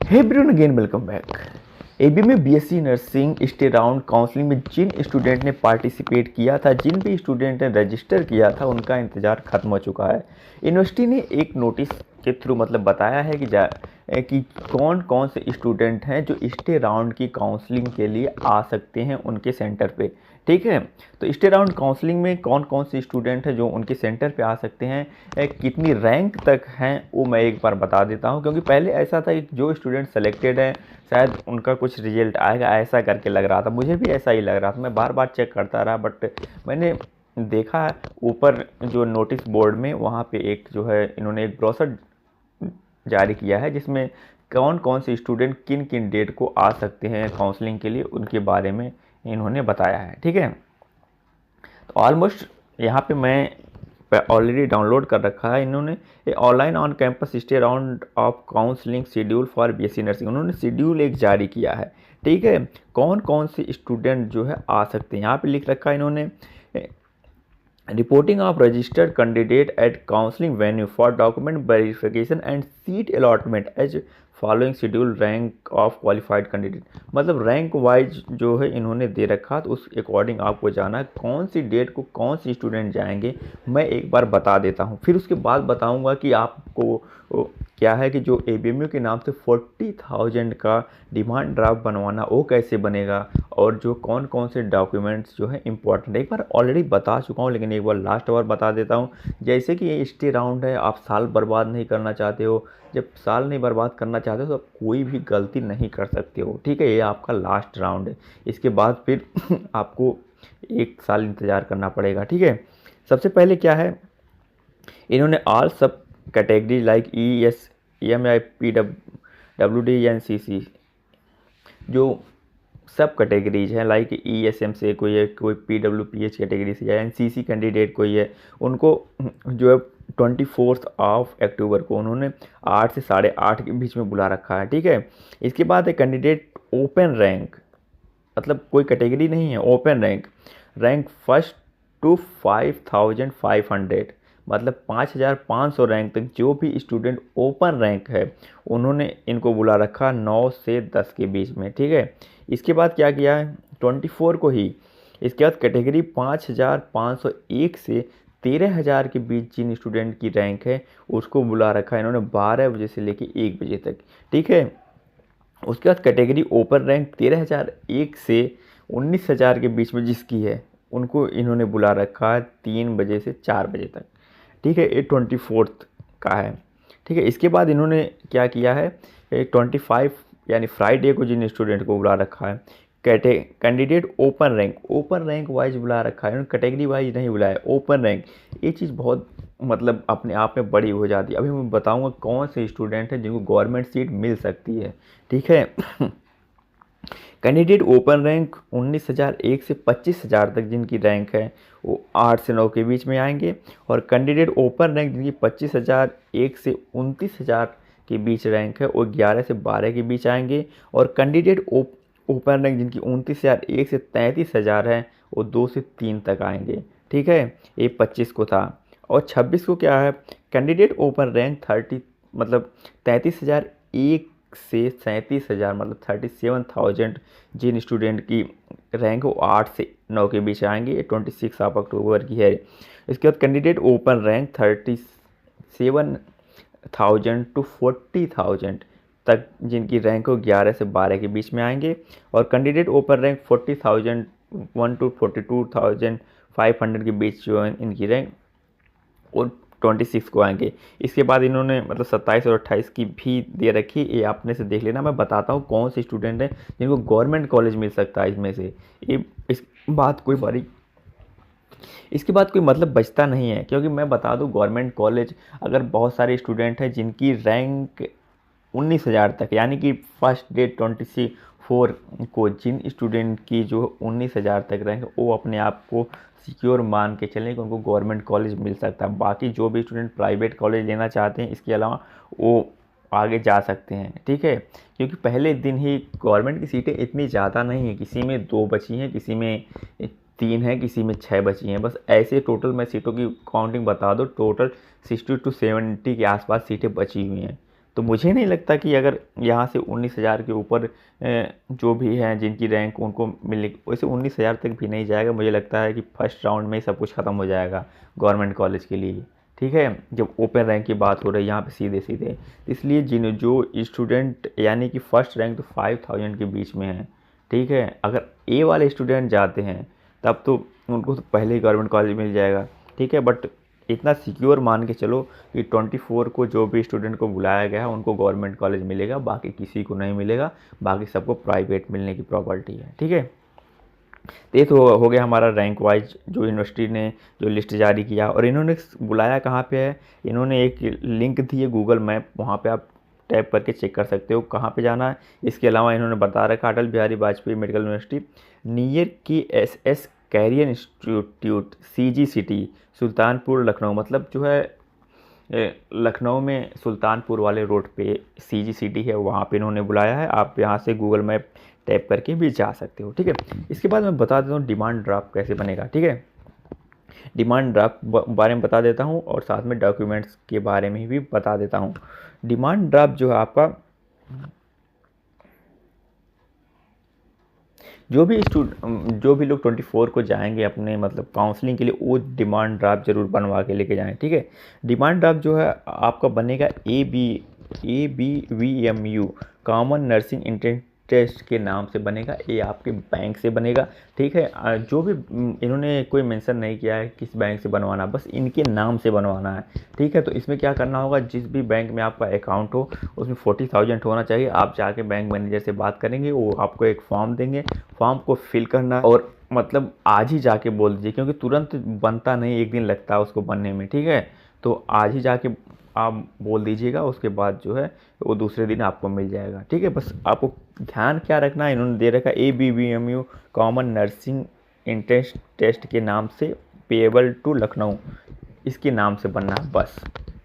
हे everyone again welcome back. एबी में BSc nursing stray round counselling में जिन स्टूडेंट ने पार्टिसिपेट किया था, जिन भी स्टूडेंट ने रजिस्टर किया था, उनका इंतज़ार ख़त्म हो चुका है। यूनिवर्सिटी ने एक नोटिस के थ्रू मतलब बताया है कि कौन कौन से स्टूडेंट हैं जो स्टे राउंड की काउंसलिंग के लिए आ सकते हैं उनके सेंटर पे। ठीक है, तो स्टे राउंड काउंसलिंग में कौन कौन से स्टूडेंट हैं जो उनके सेंटर पे आ सकते हैं, कितनी रैंक तक हैं, वो मैं एक बार बता देता हूं। क्योंकि पहले ऐसा था कि जो स्टूडेंट सेलेक्टेड है शायद उनका कुछ रिजल्ट आएगा, ऐसा करके लग रहा था। मुझे भी ऐसा ही लग रहा था, मैं बार बार चेक करता रहा, बट मैंने देखा ऊपर जो नोटिस बोर्ड में वहाँ पे एक जो है इन्होंने एक ब्रोशर जारी किया है जिसमें कौन कौन से स्टूडेंट किन किन डेट को आ सकते हैं काउंसलिंग के लिए, उनके बारे में इन्होंने बताया है। ठीक है, तो ऑलमोस्ट यहाँ पे मैं ऑलरेडी डाउनलोड कर रखा है। इन्होंने online on campus stay round of counselling schedule for BSc nursing, उन्होंने शेड्यूल एक जारी किया है। ठीक है, कौन कौन से स्टूडेंट जो है आ सकते हैं, यहाँ पे लिख रखा है इन्होंने reporting of registered candidate at counselling venue for document verification and seat allotment as following schedule rank of qualified candidate. मतलब रैंक वाइज जो है इन्होंने दे रखा, तो उस अकॉर्डिंग आपको जाना है कौन सी डेट को कौन सी स्टूडेंट जाएंगे। मैं एक बार बता देता हूँ, फिर उसके बाद बताऊँगा कि आपको क्या है कि जो एबीएमयू के नाम से 40,000 का डिमांड ड्राफ्ट बनवाना वो कैसे बनेगा, और जो कौन कौन से डॉक्यूमेंट्स जो है इंपॉर्टेंट, एक बार ऑलरेडी बता चुका हूँ लेकिन एक बार लास्ट बार बता देता हूँ। जैसे कि ये स्टे राउंड है, आप साल बर्बाद नहीं करना चाहते हो, जब साल नहीं बर्बाद करना चाहते हो तो आप कोई भी गलती नहीं कर सकते हो। ठीक है, ये आपका लास्ट राउंड है, इसके बाद फिर आपको एक साल इंतज़ार करना पड़ेगा। ठीक है, सबसे पहले क्या है, इन्होंने ऑल सब category like ES EMI PWD NCC जो सब कैटेगरीज हैं, लाइक ESM से कोई है, कोई PWPH कैटेगरी से या NCC कैंडिडेट कोई है, उनको जो है 24 अक्टूबर को उन्होंने 8 से 8:30 के बीच में बुला रखा है। ठीक है, इसके बाद है कैंडिडेट ओपन रैंक, मतलब कोई कैटेगरी नहीं है, open rank, rank first to 5,500, मतलब 5,500 रैंक तक जो भी स्टूडेंट ओपन रैंक है उन्होंने इनको बुला रखा 9 से 10 के बीच में। ठीक है, इसके बाद क्या किया है 24 को ही, इसके बाद कैटेगरी 5,501 से 13,000 के बीच जिन स्टूडेंट की रैंक है उसको बुला रखा है इन्होंने 12 बजे से लेकर 1 बजे तक। ठीक है, उसके बाद कैटेगरी ओपन रैंक 13,001 से 19,000 के बीच में जिसकी है उनको इन्होंने बुला रखा है 3 बजे से 4 बजे तक। ठीक है, ये 24 का है। ठीक है, इसके बाद इन्होंने क्या किया है 25 यानी फ्राइडे को जिन स्टूडेंट को बुला रखा है कैंडिडेट ओपन रैंक वाइज बुला रखा है, इन्होंने कैटेगरी वाइज नहीं बुलाया, ओपन रैंक। ये चीज़ बहुत मतलब अपने आप में बड़ी हो जाती है। अभी मैं बताऊंगा कौन से स्टूडेंट हैं जिनको गवर्नमेंट सीट मिल सकती है। ठीक है, कैंडिडेट ओपन रैंक 19,001 से 25,000 तक जिनकी रैंक है वो 8 से 9 के बीच में आएंगे, और कैंडिडेट ओपन रैंक जिनकी 25,001 से 29,000 के बीच रैंक है वो 11 से 12 के बीच आएंगे, और कैंडिडेट ओपन रैंक जिनकी 29,001 से 33,000 है वो 2 से 3 तक आएंगे। ठीक है, ये 25 को था। और 26 को क्या है, कैंडिडेट ओपन रैंक 30 मतलब 33,001 से 37,000 मतलब 37,000 जिन स्टूडेंट की रैंक वो 8 से 9 के बीच आएंगे, ये 26 अक्टूबर की है। इसके बाद कैंडिडेट ओपन रैंक 37,000 टू 40,000 तक जिनकी रैंक हो 11 से 12 के बीच में आएंगे, और कैंडिडेट ओपन रैंक 40,001 टू 42,500 के बीच जो है इनकी रैंक वो 26 को आएंगे। इसके बाद इन्होंने मतलब 27 और 28 की भी दे रखी, ये आपने से देख लेना। मैं बताता हूँ कौन से स्टूडेंट हैं जिनको गवर्नमेंट कॉलेज मिल सकता है इसमें से। ये इस बात कोई बड़ी इसके बाद कोई मतलब बचता नहीं है, क्योंकि मैं बता दूं गवर्नमेंट कॉलेज अगर बहुत सारे स्टूडेंट हैं जिनकी रैंक 19,000 तक, यानी कि फर्स्ट डेट 24 को जिन स्टूडेंट की जो 19,000 तक रैंक वो अपने आप को सिक्योर मान के चलें कि उनको गवर्नमेंट कॉलेज मिल सकता है। बाकी जो भी स्टूडेंट प्राइवेट कॉलेज लेना चाहते हैं इसके अलावा वो आगे जा सकते हैं। ठीक है, क्योंकि पहले दिन ही गवर्नमेंट की सीटें इतनी ज़्यादा नहीं है, किसी में 2 बची हैं, किसी में 3 है, किसी में 6 बची हैं, बस ऐसे टोटल मैं सीटों की काउंटिंग बता दूँ, टोटल 60 to 70 के आसपास सीटें बची हुई हैं। तो मुझे नहीं लगता कि अगर यहाँ से 19,000 के ऊपर जो भी हैं जिनकी रैंक उनको मिले, वैसे 19,000 तक भी नहीं जाएगा। मुझे लगता है कि फर्स्ट राउंड में ही सब कुछ ख़त्म हो जाएगा गवर्नमेंट कॉलेज के लिए, ठीक है, जब ओपन रैंक की बात हो रही है यहाँ पे सीधे सीधे। इसलिए जिन जो स्टूडेंट यानी कि फ़र्स्ट रैंक तो 5,000 के बीच में है, ठीक है, अगर ए वाले स्टूडेंट जाते हैं तब तो उनको तो पहले ही गवर्नमेंट कॉलेज मिल जाएगा, ठीक है। बट इतना सिक्योर मान के चलो कि 24 को जो भी स्टूडेंट को बुलाया गया है उनको गवर्नमेंट कॉलेज मिलेगा, बाकी किसी को नहीं मिलेगा, बाकी सबको प्राइवेट मिलने की प्रॉपर्टी है, ठीक है। तो ये तो हो गया हमारा रैंक वाइज जो यूनिवर्सिटी ने जो लिस्ट जारी किया। और इन्होंने बुलाया कहाँ पे है, इन्होंने एक लिंक दी है गूगल मैप, वहाँ पे आप टैप करके चेक कर सकते हो कहाँ पे जाना है। इसके अलावा इन्होंने बता रखा Atal Bihari Vajpayee medical university near की S career institute CGCT Sultanpur Lucknow, मतलब जो है लखनऊ में सुल्तानपुर वाले रोड पे CGCT है, वहाँ पे इन्होंने बुलाया है। आप यहाँ से गूगल मैप टैप करके भी जा सकते हो, ठीक है। इसके बाद मैं बता देता हूँ डिमांड ड्राफ्ट कैसे बनेगा, ठीक है। डिमांड ड्राफ्ट बारे में बता देता हूँ और साथ में डॉक्यूमेंट्स के बारे में भी बता देता हूँ। डिमांड ड्राफ्ट जो है आपका, जो भी लोग 24 को जाएंगे अपने मतलब काउंसलिंग के लिए, वो डिमांड ड्राफ्ट जरूर बनवा के लेके जाएं, ठीक है। डिमांड ड्राफ्ट जो है आपका बनेगा ABVMU common nursing entrance test के नाम से बनेगा। ये आपके बैंक से बनेगा, ठीक है। जो भी इन्होंने कोई मेंशन नहीं किया है किस बैंक से बनवाना, बस इनके नाम से बनवाना है, ठीक है। तो इसमें क्या करना होगा, जिस भी बैंक में आपका अकाउंट हो उसमें 40,000 होना चाहिए। आप जाके बैंक मैनेजर से बात करेंगे, वो आपको एक फॉर्म देंगे, फॉर्म को फिल करना है और मतलब आज ही जाके बोल दीजिए, क्योंकि तुरंत बनता नहीं, एक दिन लगता है उसको बनने में, ठीक है। तो आज ही जाके आप बोल दीजिएगा, उसके बाद जो है वो दूसरे दिन आपको मिल जाएगा, ठीक है। बस आपको ध्यान क्या रखना है, इन्होंने दे रखा ABVMU common nursing entrance test के नाम से पेएबल टू लखनऊ, इसके नाम से बनना है बस,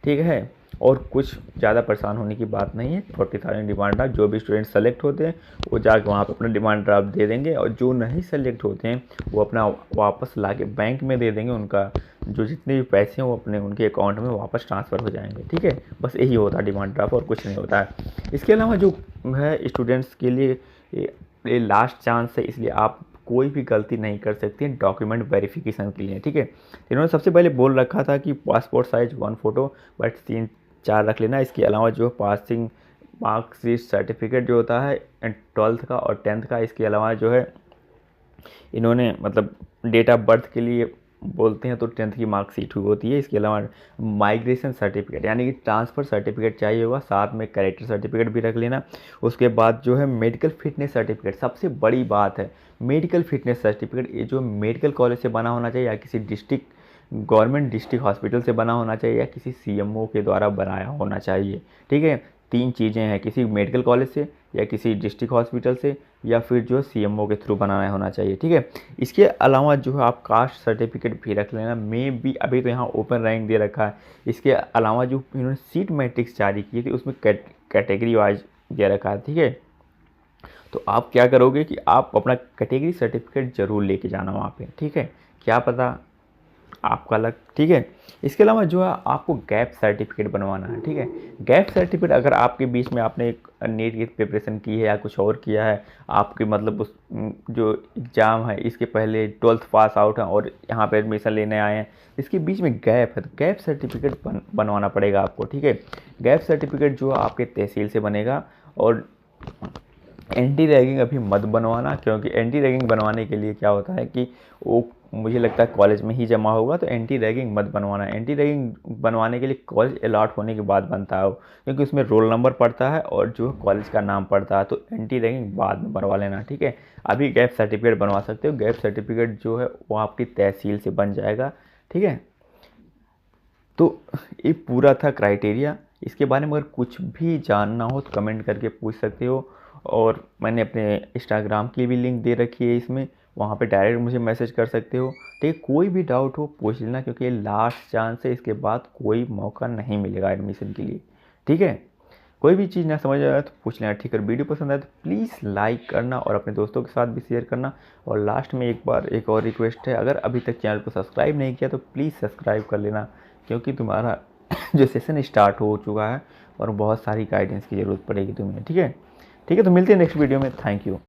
ठीक है। और कुछ ज़्यादा परेशान होने की बात नहीं है। 40,000 डिमांड ड्राफ्ट, जो भी स्टूडेंट सेलेक्ट होते हैं वो जाके वहाँ पे अपना डिमांड ड्राफ्ट दे देंगे, और जो नहीं सेलेक्ट होते हैं वो अपना वापस ला के बैंक में दे देंगे। उनका जो जितने भी पैसे हैं वो अपने उनके अकाउंट में वापस ट्रांसफ़र हो जाएंगे, ठीक है। बस यही होता है डिमांड ड्राफ्ट, और कुछ नहीं होता है। इसके अलावा जो है स्टूडेंट्स के लिए ये लास्ट चांस है, इसलिए आप कोई भी गलती नहीं कर सकते हैं डॉक्यूमेंट वेरिफिकेशन के लिए, ठीक है। इन्होंने सबसे पहले बोल रखा था कि पासपोर्ट साइज 1 फ़ोटो बट 3-4 रख लेना। इसके अलावा जो पासिंग मार्कशीट सर्टिफिकेट जो होता है 12th का और 10th का, इसके अलावा जो है इन्होंने मतलब डेट ऑफ बर्थ के लिए बोलते हैं तो 10th की मार्कशीट होती है। इसके अलावा माइग्रेशन सर्टिफिकेट यानी कि ट्रांसफ़र सर्टिफिकेट चाहिए होगा, साथ में कैरेक्टर सर्टिफिकेट भी रख लेना। उसके बाद जो है मेडिकल फिटनेस सर्टिफिकेट, सबसे बड़ी बात है मेडिकल फिटनेस सर्टिफिकेट। ये जो मेडिकल कॉलेज से बना होना चाहिए या किसी गवर्नमेंट डिस्ट्रिक्ट हॉस्पिटल से बना होना चाहिए या किसी CMO के द्वारा बनाया होना चाहिए, ठीक है। 3 चीज़ें हैं, किसी मेडिकल कॉलेज से या किसी डिस्ट्रिक्ट हॉस्पिटल से या फिर जो CMO के थ्रू बनाना होना चाहिए, ठीक है। इसके अलावा जो है आप कास्ट सर्टिफिकेट भी रख लेना। में भी अभी तो यहाँ ओपन रैंक दे रखा है। इसके अलावा जो इन्होंने सीट मैट्रिक्स जारी की थी उसमें कैटेगरी वाइज दे रखा है, ठीक है। तो आप क्या करोगे कि आप अपना कैटेगरी सर्टिफिकेट ज़रूर लेके जाना वहाँ पे, ठीक है। क्या पता आपका लग, ठीक है। इसके अलावा जो है आपको गैप सर्टिफिकेट बनवाना है, ठीक है। गैप सर्टिफिकेट अगर आपके बीच में आपने एक नीट की प्रिपरेशन की है या कुछ और किया है, आपके मतलब उस जो एग्ज़ाम है इसके पहले 12th पास आउट है और यहाँ पे एडमिशन लेने आए हैं, इसके बीच में गैप है तो गैप सर्टिफिकेट बनवाना पड़ेगा आपको, ठीक है। गैप सर्टिफिकेट जो आपके तहसील से बनेगा। और एंटी रैगिंग अभी मत बनवाना, क्योंकि एंटी रैगिंग बनवाने के लिए क्या होता है कि वो मुझे लगता है कॉलेज में ही जमा होगा, तो एंटी रैगिंग मत बनवाना। एंटी रैगिंग बनवाने के लिए कॉलेज अलॉट होने के बाद बनता है, क्योंकि उसमें रोल नंबर पड़ता है और जो कॉलेज का नाम पड़ता है, तो एंटी रैगिंग बाद में बनवा लेना, ठीक है। अभी गैप सर्टिफिकेट बनवा सकते हो। गैप सर्टिफिकेट जो है वो आपकी तहसील से बन जाएगा, ठीक है। तो ये पूरा था क्राइटेरिया। इसके बारे में अगर कुछ भी जानना हो तो कमेंट करके पूछ सकते हो, और मैंने अपने इंस्टाग्राम की भी लिंक दे रखी है इसमें, वहाँ पे डायरेक्ट मुझे मैसेज कर सकते हो, ठीक है। कोई भी डाउट हो पूछ लेना, क्योंकि ये लास्ट चांस है, इसके बाद कोई मौका नहीं मिलेगा एडमिशन के लिए, ठीक है। कोई भी चीज़ ना समझ आए तो पूछ लेना, ठीक है। वीडियो पसंद आए तो प्लीज़ लाइक करना और अपने दोस्तों के साथ भी शेयर करना। और लास्ट में एक बार एक और रिक्वेस्ट है, अगर अभी तक चैनल को सब्सक्राइब नहीं किया तो प्लीज़ सब्सक्राइब कर लेना, क्योंकि तुम्हारा जो सेशन स्टार्ट हो चुका है और बहुत सारी गाइडेंस की ज़रूरत पड़ेगी तुम्हें। ठीक है, ठीक है, तो मिलते हैं नेक्स्ट वीडियो में। Thank you.